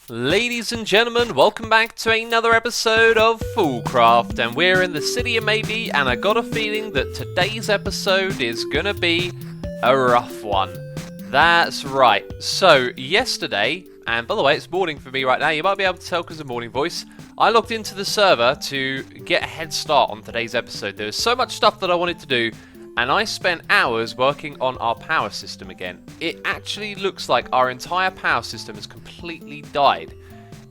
Ladies and gentlemen, welcome back to another episode of FoolCraft, and we're in the city of maybe, and I got a feeling that today's episode is gonna be a rough one. That's right. So, yesterday, and by the way, it's morning for me right now, you might be able to tell because of morning voice, I logged into the server to get a head start on today's episode. There was so much stuff that I wanted to do, and I spent hours working on our power system again. It actually looks like our entire power system has completely died.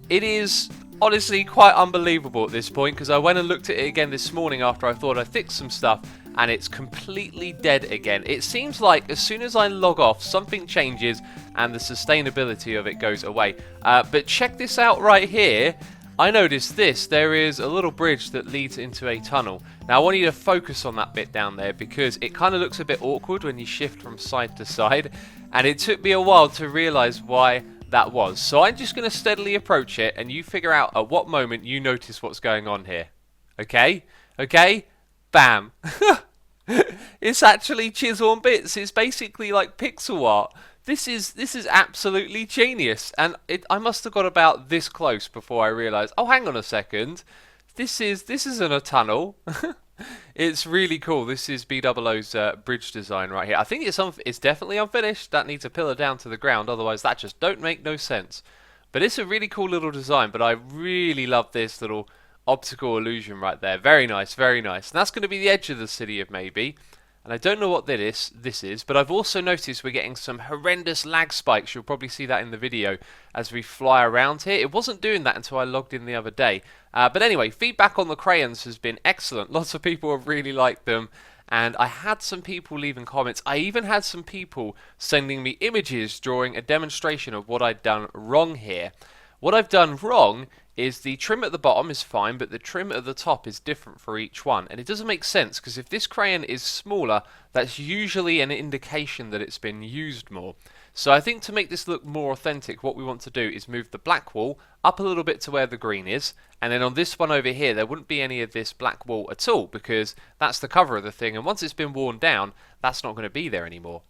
It is honestly quite unbelievable at this point, because I went and looked at it again this morning after I thought I fixed some stuff, and it's completely dead again. It seems like as soon as I log off, something changes and the sustainability of it goes away. But check this out right here. I noticed this, there is a little bridge that leads into a tunnel. Now I want you to focus on that bit down there because it kind of looks a bit awkward when you shift from side to side, and it took me a while to realise why that was. So I'm just going to steadily approach it and you figure out at what moment you notice what's going on here. Okay? Okay? Bam. It's actually chisel on bits. It's basically like pixel art. This is absolutely genius, and I must have got about this close before I realised. Oh, hang on a second, this isn't a tunnel. It's really cool. This is B00's bridge design right here. I think it's definitely unfinished. That needs a pillar down to the ground, otherwise that just don't make no sense. But it's a really cool little design. But I really love this little optical illusion right there. Very nice, very nice. And that's going to be the edge of the city of maybe. And I don't know what this is, but I've also noticed we're getting some horrendous lag spikes. You'll probably see that in the video as we fly around here. It wasn't doing that until I logged in the other day. But anyway, feedback on the crayons has been excellent. Lots of people have really liked them. And I had some people leaving comments. I even had some people sending me images drawing a demonstration of what I'd done wrong here. What I've done wrong is the trim at the bottom is fine, but the trim at the top is different for each one. And it doesn't make sense, because if this crayon is smaller, that's usually an indication that it's been used more. So I think to make this look more authentic, what we want to do is move the black wall up a little bit to where the green is, and then on this one over here, there wouldn't be any of this black wall at all, because that's the cover of the thing, and once it's been worn down, that's not going to be there anymore.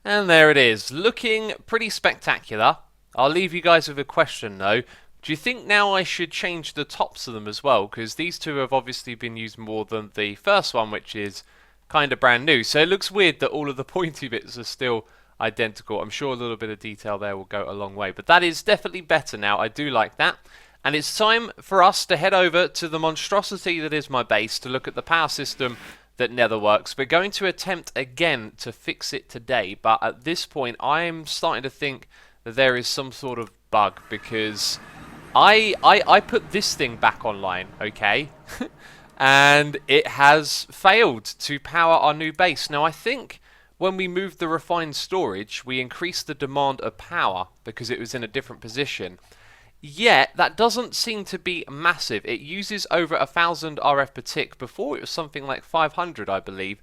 And there it is, looking pretty spectacular. I'll leave you guys with a question though. Do you think now I should change the tops of them as well? Because these two have obviously been used more than the first one, which is kind of brand new. So it looks weird that all of the pointy bits are still identical. I'm sure a little bit of detail there will go a long way. But that is definitely better now. I do like that. And it's time for us to head over to the monstrosity that is my base to look at the power system that never works. We're going to attempt again to fix it today. But at this point, I'm starting to think that there is some sort of bug, because I put this thing back online, okay, and it has failed to power our new base. Now I think when we moved the refined storage, we increased the demand of power because it was in a different position. Yet that doesn't seem to be massive. It uses over 1000 RF per tick. Before it was something like 500, I believe,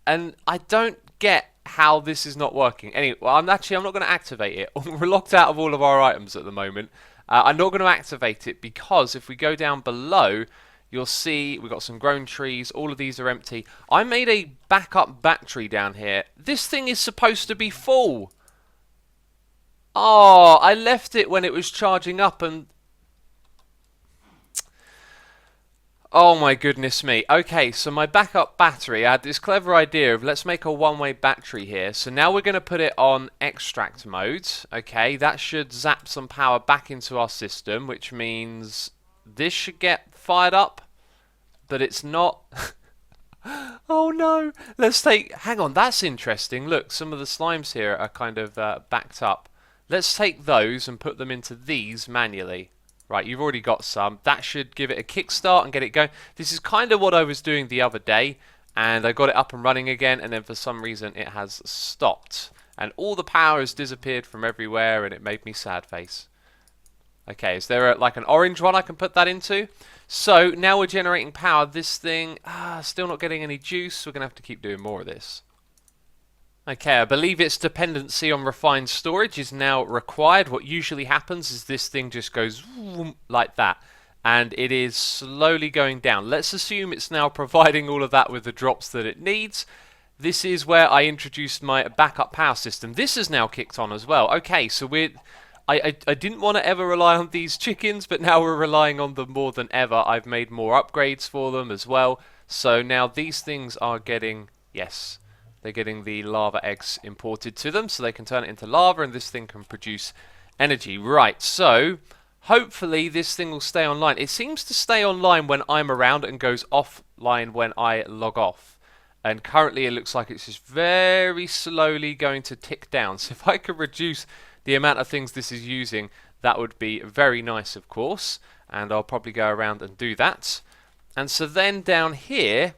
and I don't get how this is not working. Anyway, well, I'm not going to activate it. We're locked out of all of our items at the moment. I'm not going to activate it because if we go down below, you'll see we've got some grown trees. All of these are empty. I made a backup battery down here. This thing is supposed to be full. Oh, I left it when it was charging up and... Oh my goodness me. Okay, so my backup battery, I had this clever idea of let's make a one-way battery here. So now we're going to put it on extract mode. Okay, that should zap some power back into our system, which means this should get fired up, but it's not. Oh no. Let's take, hang on, that's interesting. Look, some of the slimes here are kind of backed up. Let's take those and put them into these manually. Right, you've already got some. That should give it a kickstart and get it going. This is kind of what I was doing the other day, and I got it up and running again, and then for some reason it has stopped. And all the power has disappeared from everywhere, and it made me sad face. Okay, is there like an orange one I can put that into? So, now we're generating power. This thing, still not getting any juice. We're going to have to keep doing more of this. Okay, I believe its dependency on refined storage is now required. What usually happens is this thing just goes like that, and it is slowly going down. Let's assume it's now providing all of that with the drops that it needs. This is where I introduced my backup power system. This is now kicked on as well. Okay, so I didn't want to ever rely on these chickens, but now we're relying on them more than ever. I've made more upgrades for them as well. So now these things are getting, yes, they're getting the lava eggs imported to them, so they can turn it into lava, and this thing can produce energy. Right, so hopefully this thing will stay online. It seems to stay online when I'm around and goes offline when I log off. And currently it looks like it's just very slowly going to tick down. So if I could reduce the amount of things this is using, that would be very nice, of course. And I'll probably go around and do that. And so then down here,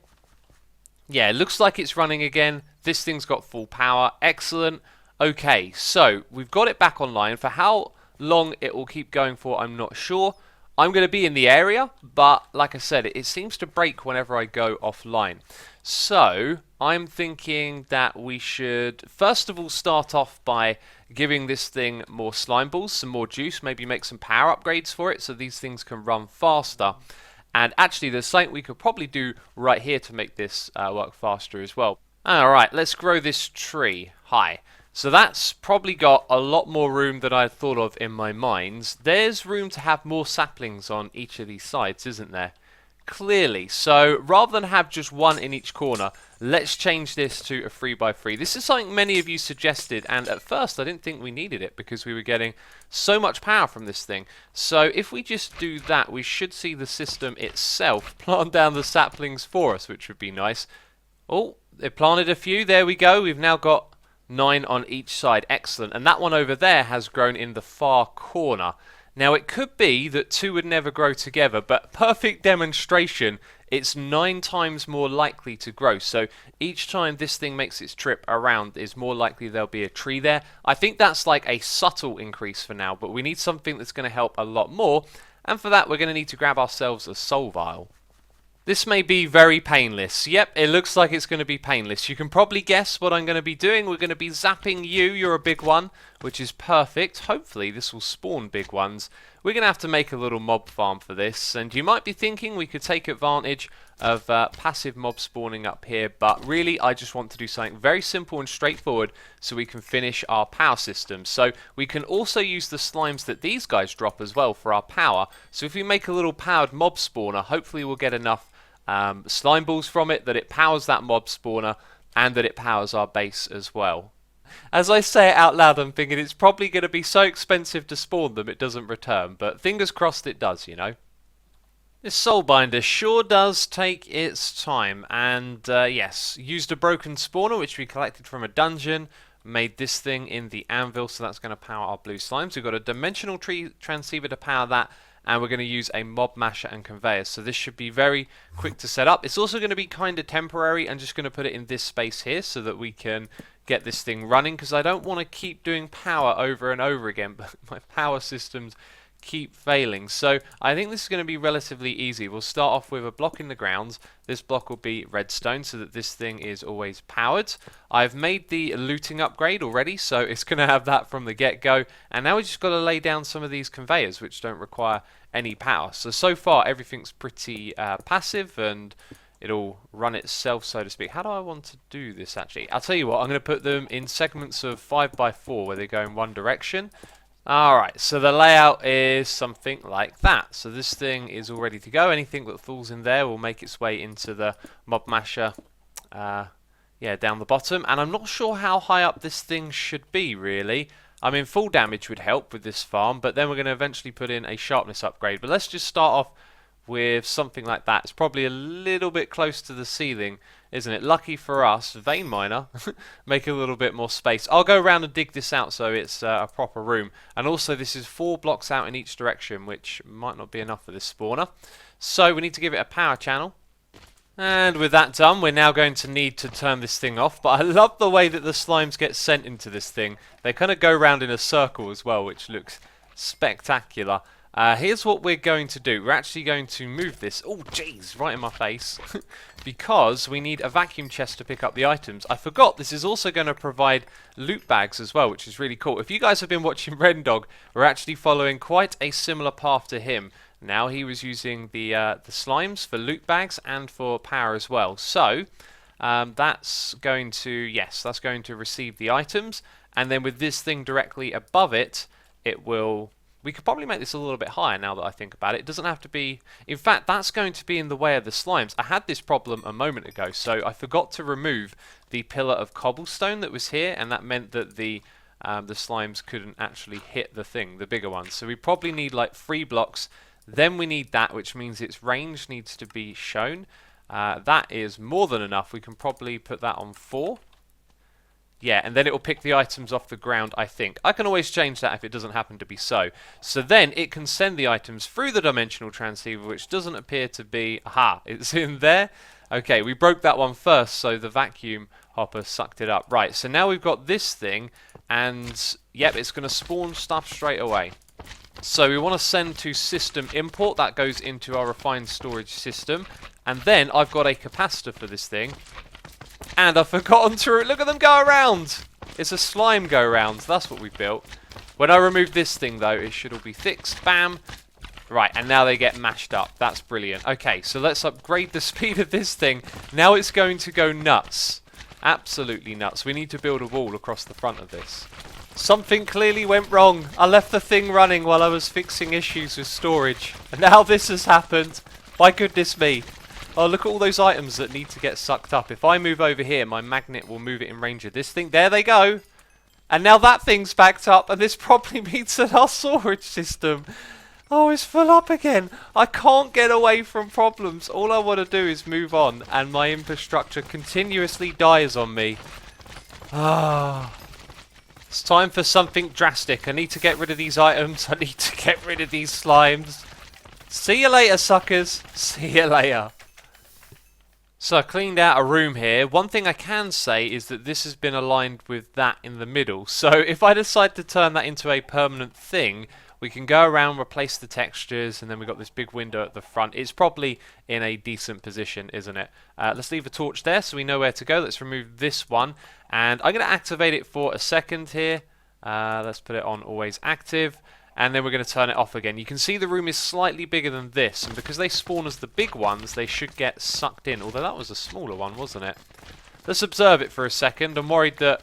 yeah, it looks like it's running again. This thing's got full power. Excellent. Okay, so we've got it back online. For how long it will keep going for, I'm not sure. I'm going to be in the area, but like I said, it seems to break whenever I go offline. So I'm thinking that we should first of all start off by giving this thing more slime balls, some more juice, maybe make some power upgrades for it so these things can run faster. And actually there's something we could probably do right here to make this work faster as well. Alright, let's grow this tree high. So that's probably got a lot more room than I had thought of in my mind. There's room to have more saplings on each of these sides, isn't there? Clearly. So rather than have just one in each corner, let's change this to a 3x3. This is something many of you suggested, and at first I didn't think we needed it because we were getting so much power from this thing. So if we just do that, we should see the system itself plant down the saplings for us, which would be nice. Oh, it planted a few. There we go. We've now got 9 on each side. Excellent. And that one over there has grown in the far corner. Now it could be that 2 would never grow together, but perfect demonstration, it's 9 times more likely to grow. So each time this thing makes its trip around is more likely there'll be a tree there. I think that's like a subtle increase for now, but we need something that's going to help a lot more. And for that we're going to need to grab ourselves a soul vial. This may be very painless. Yep, it looks like it's going to be painless. You can probably guess what I'm going to be doing. We're going to be zapping you. You're a big one, which is perfect. Hopefully this will spawn big ones. We're going to have to make a little mob farm for this. And you might be thinking we could take advantage of passive mob spawning up here. But really, I just want to do something very simple and straightforward so we can finish our power system. So we can also use the slimes that these guys drop as well for our power. So if we make a little powered mob spawner, hopefully we'll get enough slime balls from it that it powers that mob spawner and that it powers our base as well. As I say it out loud, I'm thinking it's probably going to be so expensive to spawn them it doesn't return, but fingers crossed it does, you know. This soul binder sure does take its time, and yes, used a broken spawner which we collected from a dungeon, made this thing in the anvil, so that's going to power our blue slimes. We've got a dimensional tree transceiver to power that, and we're going to use a mob masher and conveyor, so this should be very quick to set up. It's also going to be kind of temporary. I'm just going to put it in this space here so that we can get this thing running, because I don't want to keep doing power over and over again, but my power systems keep failing. So I think this is going to be relatively easy. We'll start off with a block in the ground. This block will be redstone so that this thing is always powered. I've made the looting upgrade already, so it's going to have that from the get-go. And now we just got to lay down some of these conveyors which don't require any power. So far everything's pretty passive and it'll run itself, so to speak. How do I want to do this actually? I'll tell you what, I'm going to put them in segments of 5x4 where they go in one direction. Alright, so the layout is something like that. So this thing is all ready to go. Anything that falls in there will make its way into the mob masher, yeah, down the bottom. And I'm not sure how high up this thing should be, really. I mean, full damage would help with this farm, but then we're going to eventually put in a sharpness upgrade. But let's just start off with something like that. It's probably a little bit close to the ceiling, isn't it? Lucky for us, vein miner, make a little bit more space. I'll go around and dig this out so it's a proper room. And also this is 4 blocks out in each direction, which might not be enough for this spawner. So we need to give it a power channel. And with that done, we're now going to need to turn this thing off. But I love the way that the slimes get sent into this thing. They kind of go around in a circle as well, which looks spectacular. Here's what we're going to do. We're actually going to move this, oh jeez, right in my face, because we need a vacuum chest to pick up the items. I forgot this is also going to provide loot bags as well, which is really cool. If you guys have been watching Rendog, we're actually following quite a similar path to him. Now he was using the slimes for loot bags and for power as well. So that's going to, yes, that's going to receive the items, and then with this thing directly above it, it will... We could probably make this a little bit higher now that I think about it. It doesn't have to be... In fact, that's going to be in the way of the slimes. I had this problem a moment ago, so I forgot to remove the pillar of cobblestone that was here, and that meant that the slimes couldn't actually hit the thing, the bigger ones. So we probably need like 3 blocks. Then we need that, which means its range needs to be shown. That is more than enough. We can probably put that on 4. Yeah, and then it will pick the items off the ground, I think. I can always change that if it doesn't happen to be so. So then it can send the items through the dimensional transceiver, which doesn't appear to be... Aha, it's in there. Okay, we broke that one first, so the vacuum hopper sucked it up. Right, so now we've got this thing, and yep, it's going to spawn stuff straight away. So we want to send to system import. That goes into our refined storage system. And then I've got a capacitor for this thing. And I've forgotten to... Look at them go around! It's a slime go around. That's what we built. When I remove this thing, though, it should all be fixed. Bam! Right, and now they get mashed up. That's brilliant. Okay, so let's upgrade the speed of this thing. Now it's going to go nuts. Absolutely nuts. We need to build a wall across the front of this. Something clearly went wrong. I left the thing running while I was fixing issues with storage. And now this has happened. My goodness me. Oh, look at all those items that need to get sucked up. If I move over here, my magnet will move it in range of this thing. There they go. And now that thing's backed up, and this probably means that our storage system... Oh, it's full up again. I can't get away from problems. All I want to do is move on, and my infrastructure continuously dies on me. Ah... It's time for something drastic. I need to get rid of these items. I need to get rid of these slimes. See you later, suckers. See you later. So I cleaned out a room here. One thing I can say is that this has been aligned with that in the middle. So if I decide to turn that into a permanent thing, we can go around, replace the textures, and then we've got this big window at the front. It's probably in a decent position, isn't it? Let's leave a torch there so we know where to go. Let's remove this one. And I'm going to activate it for a second here. Let's put it on always active. And then we're going to turn it off again. You can see the room is slightly bigger than this. And because they spawn as the big ones, they should get sucked in. Although that was a smaller one, wasn't it? Let's observe it for a second. I'm worried that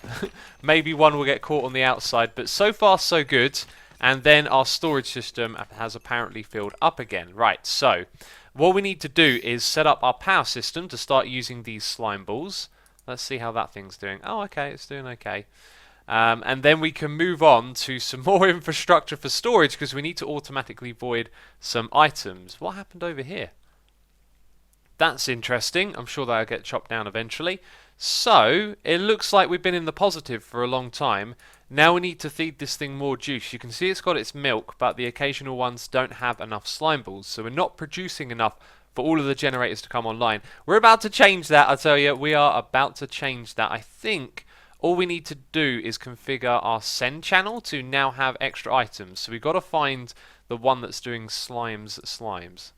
maybe one will get caught on the outside. But so far, so good. And then our storage system has apparently filled up again. Right, so what we need to do is set up our power system to start using these slime balls. Let's see how that thing's doing. Oh, okay, it's doing okay. And then we can move on to some more infrastructure for storage because we need to automatically void some items. What happened over here? That's interesting. I'm sure that'll get chopped down eventually. So, it looks like we've been in the positive for a long time. Now we need to feed this thing more juice. You can see it's got its milk, but the occasional ones don't have enough slime balls. So we're not producing enough for all of the generators to come online. We're about to change that, I tell you. We are about to change that. I think all we need to do is configure our send channel to now have extra items. So we've got to find the one that's doing slimes.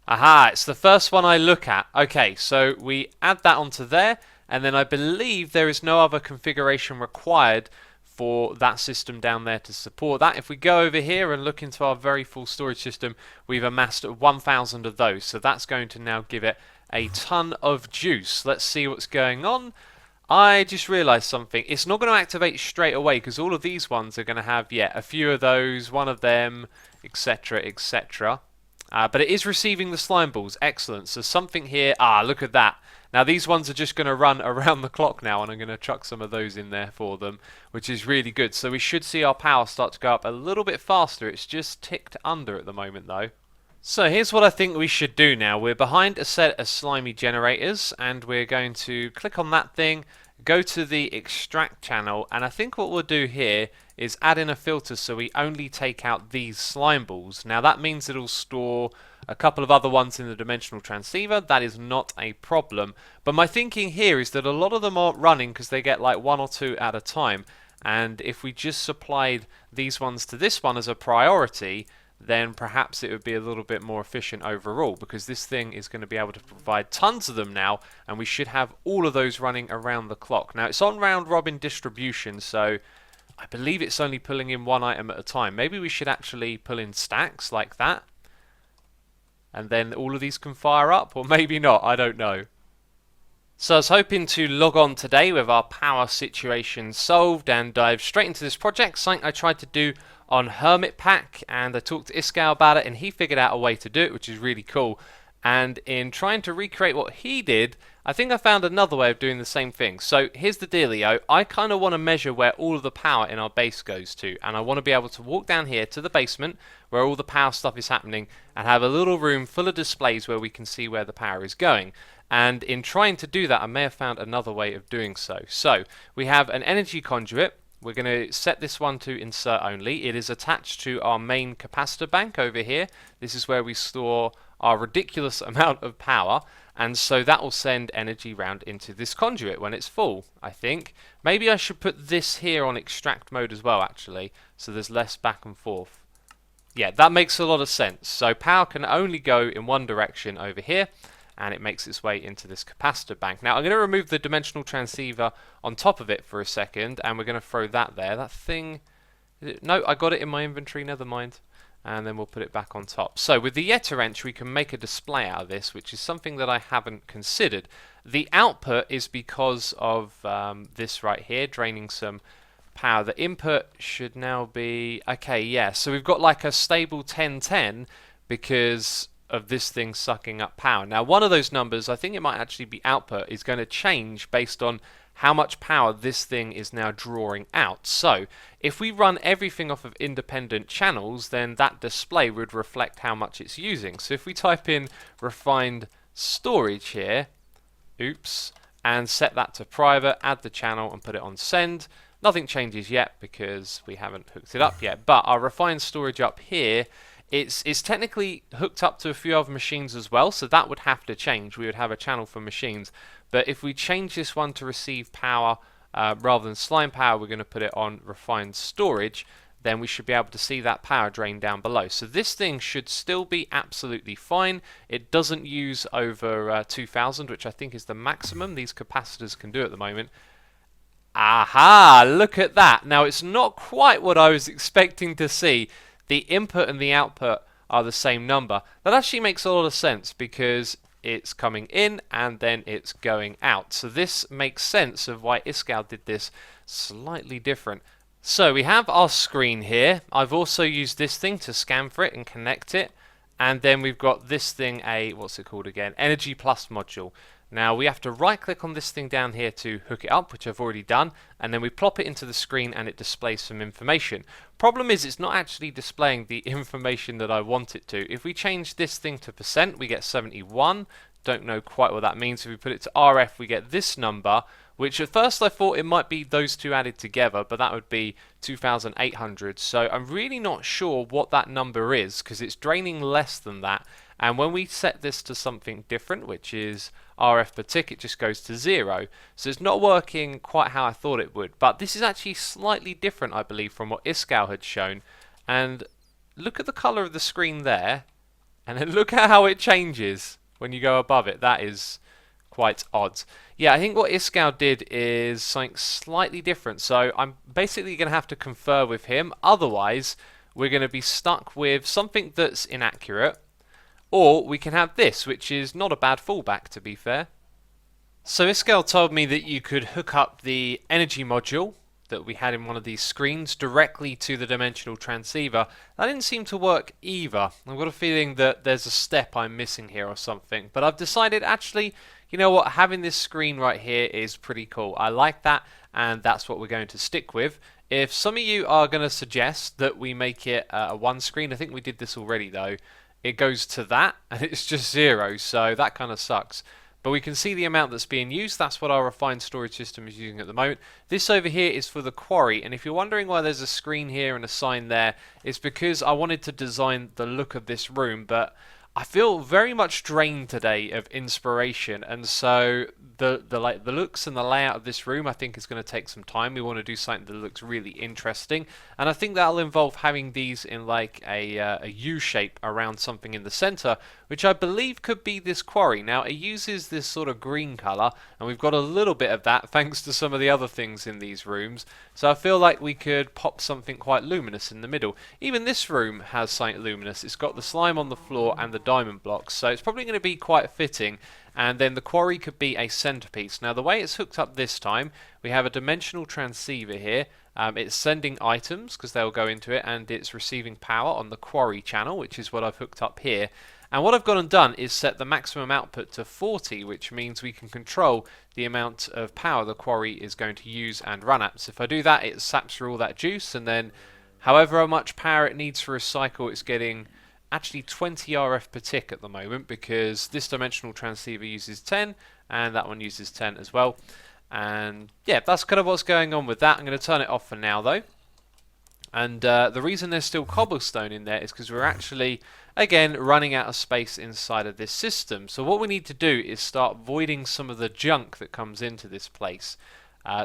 Aha, it's the first one I look at. Okay, so we add that onto there, and then I believe there is no other configuration required for that system down there to support that. If we go over here and look into our very full storage system, we've amassed 1,000 of those. So that's going to now give it a ton of juice. Let's see what's going on. I just realised something. It's not going to activate straight away because all of these ones are going to have, yeah, a few of those, one of them, etc., etc. But it is receiving the slime balls. Excellent. So something here. Ah, look at that. Now these ones are just going to run around the clock now, and I'm going to chuck some of those in there for them, which is really good. So we should see our power start to go up a little bit faster. It's just ticked under at the moment though. So here's what I think we should do now. We're behind a set of slimy generators, and we're going to click on that thing, go to the extract channel, and I think what we'll do here is add in a filter so we only take out these slime balls. Now that means it'll store a couple of other ones in the dimensional transceiver. That is not a problem. But my thinking here is that a lot of them aren't running because they get like 1 or 2 at a time. And if we just supplied these ones to this one as a priority, then perhaps it would be a little bit more efficient overall, because this thing is going to be able to provide tons of them now, and we should have all of those running around the clock. Now it's on round robin distribution, so I believe it's only pulling in one item at a time. Maybe we should actually pull in stacks like that, and then all of these can fire up, or maybe not, I don't know. So I was hoping to log on today with our power situation solved and dive straight into this project, something I tried to do on Hermit Pack, and I talked to Iskal about it and he figured out a way to do it, which is really cool. And in trying to recreate what he did, I think I found another way of doing the same thing. So here's the dealio. I kind of want to measure where all of the power in our base goes to, and I want to be able to walk down here to the basement where all the power stuff is happening and have a little room full of displays where we can see where the power is going. And in trying to do that, I may have found another way of doing so. So we have an energy conduit. We're going to set this one to insert only. It is attached to our main capacitor bank over here. This is where we store our ridiculous amount of power, and so that will send energy round into this conduit when it's full, I think. Maybe I should put this here on extract mode as well, actually, so there's less back and forth. Yeah, that makes a lot of sense. So power can only go in one direction over here, and it makes its way into this capacitor bank. Now I'm going to remove the dimensional transceiver on top of it for a second, and we're going to throw that there. That thing... No, I got it in my inventory, never mind. And then we'll put it back on top. So with the Yeta wrench we can make a display out of this, which is something that I haven't considered. The output is because of this right here, draining some power. The input should now be... Okay, yeah, so we've got like a stable 1010 because of this thing sucking up power. Now one of those numbers, I think it might actually be output, is going to change based on how much power this thing is now drawing out. So if we run everything off of independent channels, then that display would reflect how much it's using. So if we type in refined storage here, oops, and set that to private, add the channel and put it on send, nothing changes yet because we haven't hooked it up yet. But our refined storage up here, it's technically hooked up to a few other machines as well, so that would have to change. We would have a channel for machines. But if we change this one to receive power rather than slime power, we're going to put it on refined storage, then we should be able to see that power drain down below. So this thing should still be absolutely fine. It doesn't use over 2000, which I think is the maximum these capacitors can do at the moment. Aha! Look at that. Now it's not quite what I was expecting to see. The input and the output are the same number. That actually makes a lot of sense because it's coming in and then it's going out. So this makes sense of why Iskal did this slightly different. So we have our screen here. I've also used this thing to scan for it and connect it. And then we've got this thing, what's it called again? Energy Plus module. Now we have to right click on this thing down here to hook it up, which I've already done, and then we plop it into the screen and it displays some information. Problem is it's not actually displaying the information that I want it to. If we change this thing to percent, we get 71. Don't know quite what that means. If we put it to RF, we get this number, which at first I thought it might be those two added together, but that would be 2,800. So I'm really not sure what that number is because it's draining less than that. And when we set this to something different, which is RF per tick, it just goes to 0. So it's not working quite how I thought it would. But this is actually slightly different, I believe, from what Iskal had shown. And look at the color of the screen there. And then look at how it changes when you go above it. That is quite odd. Yeah, I think what Iskal did is something slightly different. So I'm basically going to have to confer with him. Otherwise, we're going to be stuck with something that's inaccurate. Or we can have this, which is not a bad fallback, to be fair. So Iskal told me that you could hook up the energy module that we had in one of these screens directly to the dimensional transceiver. That didn't seem to work either. I've got a feeling that there's a step I'm missing here or something. But I've decided, actually, you know what, having this screen right here is pretty cool. I like that, and that's what we're going to stick with. If some of you are going to suggest that we make it a one screen, I think we did this already though, it goes to that and it's just 0, so that kind of sucks. But we can see the amount that's being used. That's what our refined storage system is using at the moment. This over here is for the quarry, and if you're wondering why there's a screen here and a sign there, it's because I wanted to design the look of this room, but I feel very much drained today of inspiration, and so the looks and the layout of this room I think is going to take some time. We want to do something that looks really interesting, and I think that'll involve having these in like a U shape around something in the center, which I believe could be this quarry. Now it uses this sort of green color, and we've got a little bit of that thanks to some of the other things in these rooms, so I feel like we could pop something quite luminous in the middle. Even this room has something luminous. It's got the slime on the floor and the diamond blocks, so it's probably going to be quite fitting. And then the quarry could be a centerpiece. Now the way it's hooked up this time, we have a dimensional transceiver here. It's sending items because they'll go into it, and it's receiving power on the quarry channel, which is what I've hooked up here. And what I've gone and done is set the maximum output to 40, which means we can control the amount of power the quarry is going to use and run at. So if I do that, it saps through all that juice, and then however much power it needs for a cycle, it's getting actually 20 RF per tick at the moment, because this dimensional transceiver uses 10 and that one uses 10 as well. And yeah, that's kind of what's going on with that. I'm going to turn it off for now though. And the reason there's still cobblestone in there is because we're actually, again, running out of space inside of this system. So what we need to do is start voiding some of the junk that comes into this place.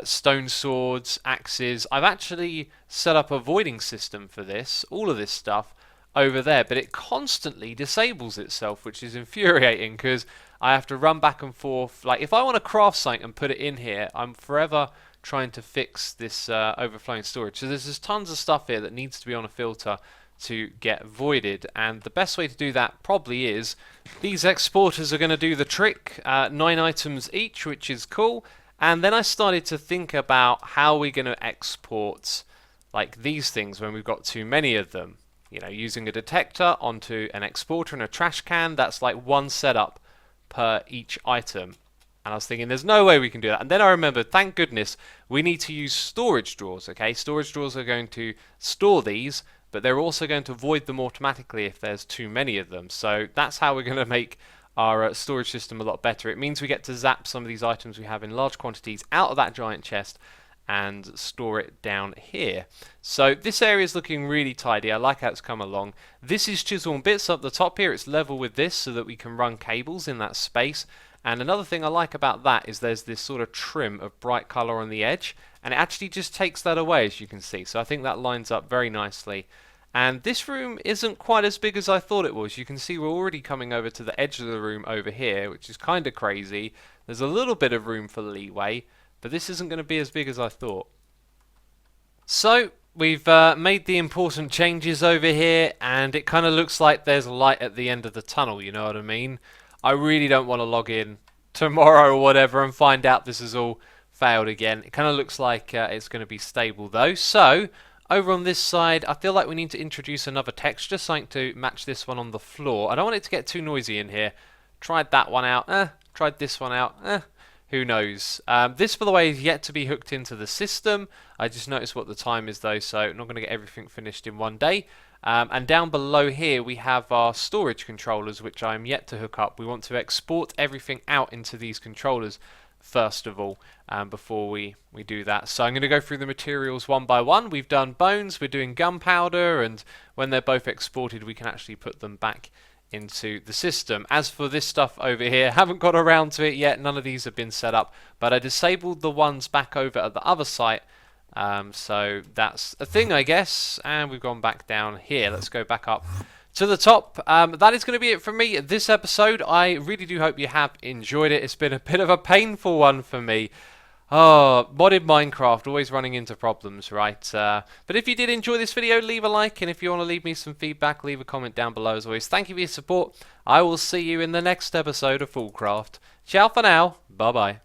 Stone swords, axes. I've actually set up a voiding system for this, all of this stuff over there, but it constantly disables itself, which is infuriating because I have to run back and forth. Like, if I want to craft something and put it in here, I'm forever trying to fix this overflowing storage. So there's just tons of stuff here that needs to be on a filter to get voided, and the best way to do that probably is these exporters are going to do the trick. 9 items each, which is cool. And then I started to think about how we're going to export like these things when we've got too many of them. You know, using a detector onto an exporter and a trash can, that's like one setup per each item. And I was thinking, there's no way we can do that. And then I remembered, thank goodness, we need to use storage drawers, okay? Storage drawers are going to store these, but they're also going to void them automatically if there's too many of them. So that's how we're going to make our storage system a lot better. It means we get to zap some of these items we have in large quantities out of that giant chest and store it down here. So this area is looking really tidy. I like how it's come along. This is chisel and bits up the top here. It's level with this so that we can run cables in that space. And another thing I like about that is there's this sort of trim of bright color on the edge, and it actually just takes that away, as you can see. So I think that lines up very nicely. And this room isn't quite as big as I thought it was. You can see we're already coming over to the edge of the room over here, which is kind of crazy. There's a little bit of room for leeway, but this isn't going to be as big as I thought. So we've made the important changes over here, and it kind of looks like there's light at the end of the tunnel, you know what I mean? I really don't want to log in tomorrow or whatever and find out this has all failed again. It kind of looks like it's going to be stable though. So over on this side, I feel like we need to introduce another texture, something to match this one on the floor. I don't want it to get too noisy in here. Tried that one out, tried this one out, who knows. This, by the way, is yet to be hooked into the system. I just noticed what the time is though, so I'm not going to get everything finished in one day. And down below here we have our storage controllers, which I'm yet to hook up. We want to export everything out into these controllers first of all, before we do that. So I'm going to go through the materials one by one. We've done bones, we're doing gunpowder, and when they're both exported we can actually put them back into the system. As for this stuff over here, haven't got around to it yet. None of these have been set up, but I disabled the ones back over at the other site. So that's a thing, I guess. And we've gone back down here. Let's go back up to the top. That is going to be it from me this episode. I really do hope you have enjoyed it. It's been a bit of a painful one for me. Oh, modded Minecraft, always running into problems, right? But if you did enjoy this video, leave a like, and if you want to leave me some feedback, leave a comment down below as always. Thank you for your support. I will see you in the next episode of FoolCraft. Ciao for now. Bye-bye.